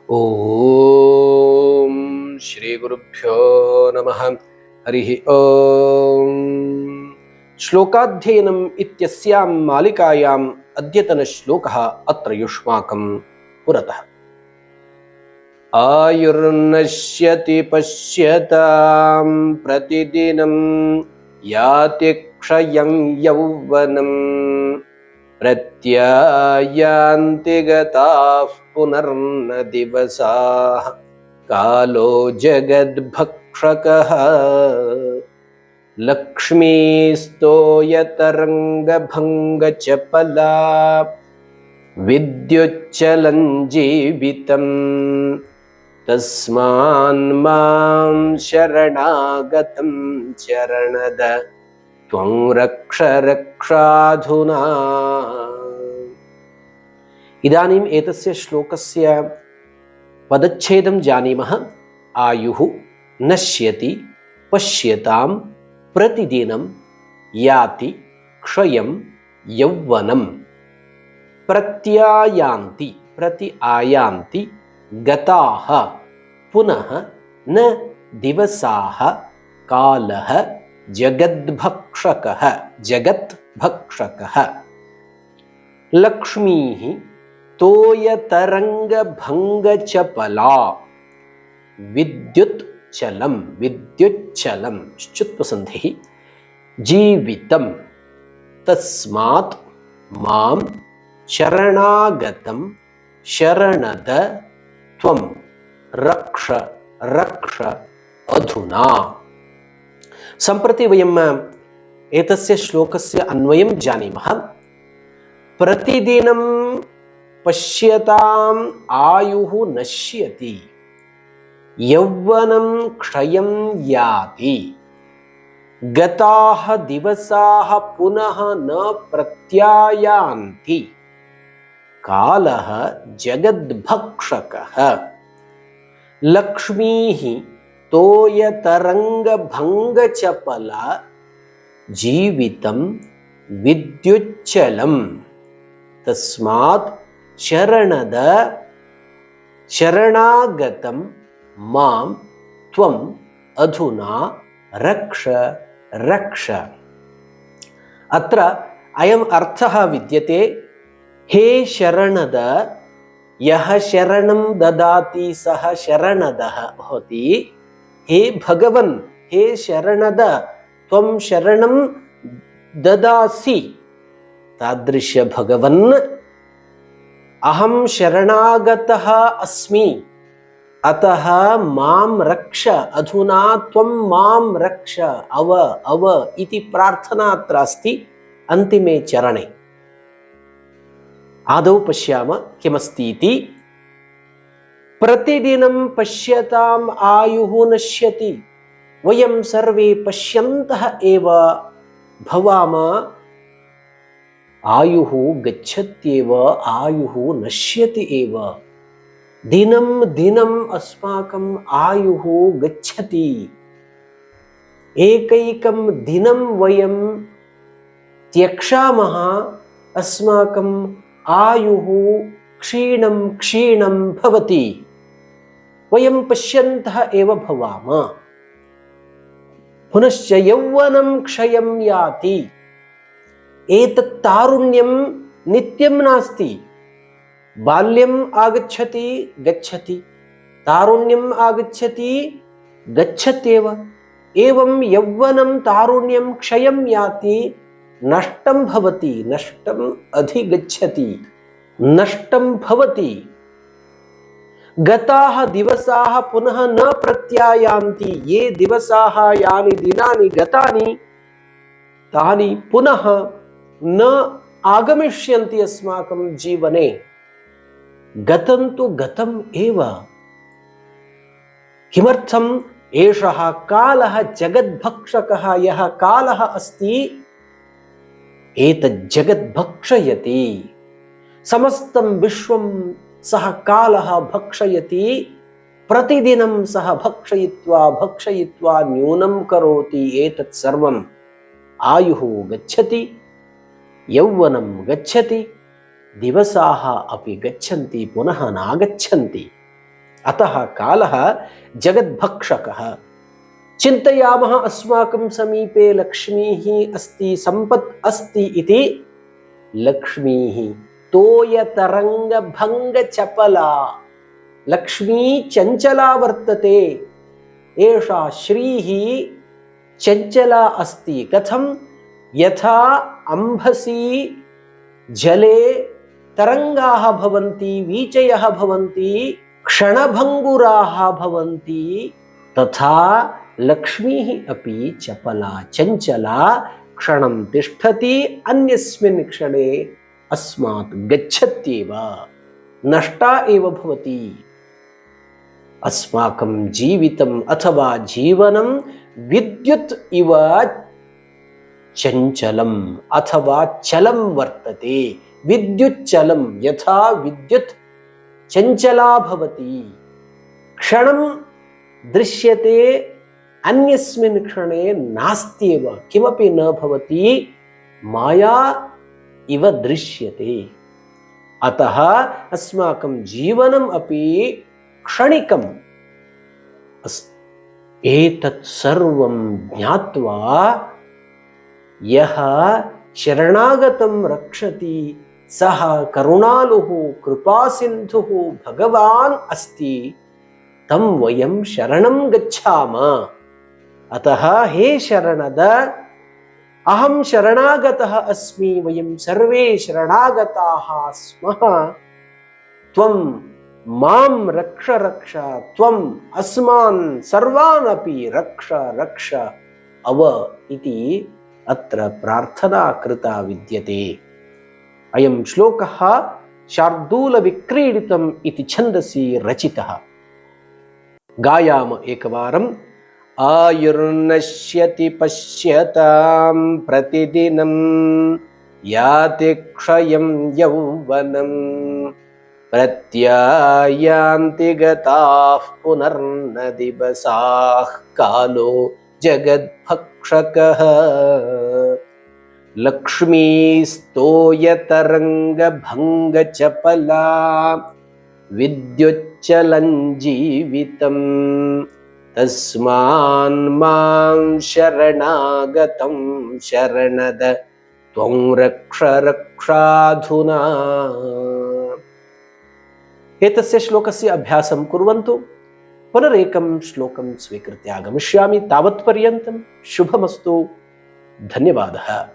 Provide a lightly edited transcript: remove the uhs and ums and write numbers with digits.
ಓಂ ಶ್ರೀ ಗುರುಭ್ಯೋ ನಮಃ. ಹರಿಃ ಓಂ. ಶ್ಲೋಕಾಧ್ಯಯನಂ ಇತ್ಯಸ್ಯಾಂ ಮಾಲಿಕಾಯಾಂ ಅದ್ಯತನ ಶ್ಲೋಕಃ ಅತ್ರ ಯುಷ್ಮಾಕಂ ಪುರತಃ. ಆಯುರ್ನಶ್ಯತಿ ಪಶ್ಯತಾಂ ಪ್ರತಿದಿನಂ ಯಾತಿ ಕ್ಷಯಂ ಯೌವನಂ ಪ್ರತ್ಯಾಯಾಂತಿ ಗತಾಃ ಪುನರ್ನ ದಿವಸಾಃ ಕಾಲೋ ಜಗದ್ಭಕ್ಷಕಃ. ಲಕ್ಷ್ಮೀಸ್ತೋಯತರಂಗಭಂಗಚಪಲಾ ವಿದ್ಯುಚ್ಚಲಂ ಜೀವಿತಂ ತಸ್ಮಾನ್ ಮಾಂ ಶರಣಾಗತಂ ಚರಣದ ತ್ವಂ ರಕ್ಷ ರಕ್ಷಾಧುನಾ. ಇದಾನೀಂ ಏತಸ್ಯ ಶ್ಲೋಕಸ್ಯ ಪದಚ್ಛೇದಂ ಜಾನೀಮಃ. ಆಯುಃ ನಶ್ಯತಿ ಪಶ್ಯತಾಂ ಪ್ರತಿದಿನಂ ಯಾತಿ ಕ್ಷಯಂ ಯೌವನಂ ಪ್ರತ್ಯಾಯಾಂತಿ ಪ್ರತಿ ಆಯಾಂತಿ ಗತಾಃ ಪುನಃ ನ ದಿವಸಾಃ ಕಾಲಃ ಜಗದ್ಭಕ್ಷಕಃ ಜಗತ್ಭಕ್ಷಕಃ. ಲಕ್ಷ್ಮೀಃ ತೋಯತರಂಗಭಂಗಚಪಲಾ ವಿದ್ಯುಚ್ಚಲಂ ವಿದ್ಯುಚ್ಚಲಂ ಶ್ಚುತ್ವಸಂಧಿಃ ಜೀವಿತಂ ತಸ್ಮಾತ್ ಮಾಂ ಶರಣಾಗತಂ ಶರಣದ ತ್ವಂ ರಕ್ಷ ರಕ್ಷ ಅಧುನಾ. ಸಂಪ್ರತಿ ವಯಂ ಏತಸ್ಯ ಶ್ಲೋಕಸ್ಯ ಅನ್ವಯಂ ಜಾನೀಮಃ. ಪ್ರತಿದಿನಂ ಪಶ್ಯತಾಂ ಆಯುಃ ನಶ್ಯತಿ ಯೌವನಂ ಕ್ಷಯಂ ಯಾತಿ ಗತಾಃ ದಿವಸಾಃ ಪುನಃ ನ ಪ್ರತ್ಯಾಯಾಂತಿ ಕಾಲಃ ಜಗದ್ಭಕ್ಷಕಃ. ಲಕ್ಷ್ಮೀಃ ತೋಯತರಂಗಭಂಗಚಪಲಾ ಜೀವಿತಂ ವಿದ್ಯುಚ್ಚಲಂ ತಸ್ಮಾತ್ ಶರಣದ ಶರಣಾಗತಂ ಮಾಂ ತ್ವಂ ಅಧುನಾ ರಕ್ಷ ರಕ್ಷ. ಅತ್ರ ಅಯಂ ಅರ್ಥಃ ವಿದ್ಯತೆ. ಹೇ ಶರಣದ, ಯಹ ಶರಣಂ ದದಾತಿ ಸಹ ಶರಣದಃ ಭವತಿ. ಹೇ ಭಗವನ್, ಹೇ ಶರಣದ, ತ್ವಂ ಶರಣಂ ದದಾಸಿ ತಾದೃಶ ಭಗವನ್ ಅಹಂ ಶರಣಾಗತಃ ಅಸ್ಮಿ ಅತಃ ಮಾಂ ರಕ್ಷ ಅಧುನಾ ತ್ವಂ ಮಾಂ ರಕ್ಷ ಅವ ಅವ ಇತಿ ಪ್ರಾರ್ಥನಾ ಅತ್ರ ಅಸ್ತಿ ಅಂತಿಮೇ ಚರಣೆ. ಆದೌ ಪಶ್ಯಾಮ ಕಿಮಸ್ತಿ ಇತಿ. ಪ್ರತಿದಿನಂ ಪಶ್ಯತಾಂ ಆಯುಃ ನಶ್ಯತಿ. ವಯಂ ಸರ್ವೇ ಪಶ್ಯಂತಃ ಏವ ಭವಾಮ. ಆಯುಃ ಗಚ್ಚತ್ಯೇವ ಆಯುಃ ನಶ್ಯತಿ ಏವ. ದಿನಂ ದಿನಂ ಅಸ್ಮಾಕಂ ಆಯುಃ ಗಚ್ಚತಿ. ಏಕೈಕಂ ದಿನಂ ವಯಂ ತ್ಯಕ್ಷಾಮಃ ಅಸ್ಮಾಕಂ ಆಯುಃ ಕ್ಷೀಣಂ ಕ್ಷೀಣಂ ಭವತಿ. ವಯಂ ಪಶ್ಯಂತಃ ಏವ ಭವಾಮ. ಪುನಶ್ಚ ಯೌವನಂ ಕ್ಷಯಂ ಯಾತಿ. ಏತತ್ ತಾರುಣ್ಯಂ ನಿತ್ಯಂ ನಾಸ್ತಿ. ಬಾಲ್ಯಂ ಆಗಚ್ಚತಿ ಗಚ್ಚತಿ, ತಾರುಣ್ಯಂ ಆಗಚ್ಚತಿ ಗಚ್ಚತ್ಯೇವ. ಏವಂ ಯೌವನಂ ತಾರುಣ್ಯಂ ಕ್ಷಯಂ ಯಾತಿ, ನಷ್ಟಂ ಭವತಿ ನಷ್ಟಂ ಅಧಿಗಚ್ಚತಿ ನಷ್ಟಂ ಭವತಿ. ಗತಾಃ ದಿವಸಾಃ ಪುನಃ ನ ಪ್ರತ್ಯಾಯಾಂತಿ. ಯೇ ದಿವಸಾಃ ಯಾನಿ ದಿನಾನಿ ಗತಾನಿ ತಾನಿ ಪುನಃ ನ ಆಗಮಿಷ್ಯಂತಿ ಅಸ್ಮಾಕಂ ಜೀವನೆ. ಗತಂತು ಗತಂ ಏವ. ಕಿಮರ್ಥಂ? ಏಷಃ ಕಾಲಃ ಜಗದ್ಭಕ್ಷಕಃ. ಯಃ ಕಾಲಃ ಅಸ್ತಿ ಏತಜ್ಜಗದ್ಭಕ್ಷಯತಿ. ಸಮಸ್ತಂ ವಿಶ್ವಂ ಸಹ ಕಾಲಃ ಭಕ್ಷಯತಿ. ಪ್ರತಿದಿನಂ ಸಹ ಭಕ್ಷಯಿತ್ವಾ ಭಕ್ಷಯಿತ್ವಾ ನ್ಯೂನಂ ಕರೋತಿ. ಏತತ್ ಸರ್ವಂ ಆಯುಃ ಗಚ್ಚತಿ, ಯೌವನಂ ಗಚ್ಚತಿ, ದಿವಸಾಃ ಅಪಿ ಗಚ್ಚಂತಿ ಪುನಃ ನಾಗಚ್ಚಂತಿ. अतः कालः जगद्भक्षकः। चिन्तयामः अस्माकं समीपे लक्ष्मीः अस्ति, सम्पत् अस्ति इति। लक्ष्मीः तोयतरङ्गभङ्गचपला, लक्ष्मी चञ्चला वर्तते। एषा श्रीः चञ्चला अस्ति। कथं? यथा अंभसी जले तरङ्गाः भवन्ति, वीचयः भवन्ति, क्षणभङ्गुराः भवन्ति, तथा लक्ष्मीः अपि चपला चञ्चला, क्षणं तिष्ठति, अन्यस्मिन् क्षणे अस्मात् गच्छत्येव, नष्टा एव भवति। अस्माकं जीवितम् अथवा जीवनं विद्युत् इव चञ्चलम् अथवा चलं वर्तते। विद्युच्चलं यथा विद्युत् चञ्चला भवति, क्षणं दृश्यते, अन्यस्मिन् क्षणे नास्त्येव, किमपि न भवति, माया इव दृश्यते। अतः अस्माकं जीवनम् अपि क्षणिकम् अस्ति। एतत् सर्वं ज्ञात्वा यः शरणागतं रक्षति सः करुणालुः कृपासिन्धुः भगवान् अस्ति, तं वयं शरणं गच्छामः। अतः हे शरणद, अहं शरणागतः अस्मि, वयं सर्वे शरणागताः स्मः। त्वं मां रक्ष रक्ष, त्वम् अस्मान् सर्वान् अपि रक्ष रक्ष अव इति अत्र प्रार्थना कृता विद्यते। अयं श्लोकः शार्दूलविक्रीडितम् इति छन्दसि रचितः। गायाम एकवारम्। आयुर्नश्यति पश्यतां प्रतिदिनं, याति क्षयं यौवनम्, प्रत्यायान्ति गताः पुनर्न दिवसाः, कालो जगद्भक्षकः। लक्ष्मीस्तोयतरङ्गभङ्गचपला, विद्युच्चलं जीवितं, तस्मान्मां शरणागतं शरणद, त्वं रक्ष रक्षाधुना। एतस्य श्लोकस्य अभ्यासं कुर्वन्तु। पुनरेकं श्लोकं स्वीकृत्य आगमिष्यामि। तावत्पर्यन्तं शुभमस्तु। धन्यवादः।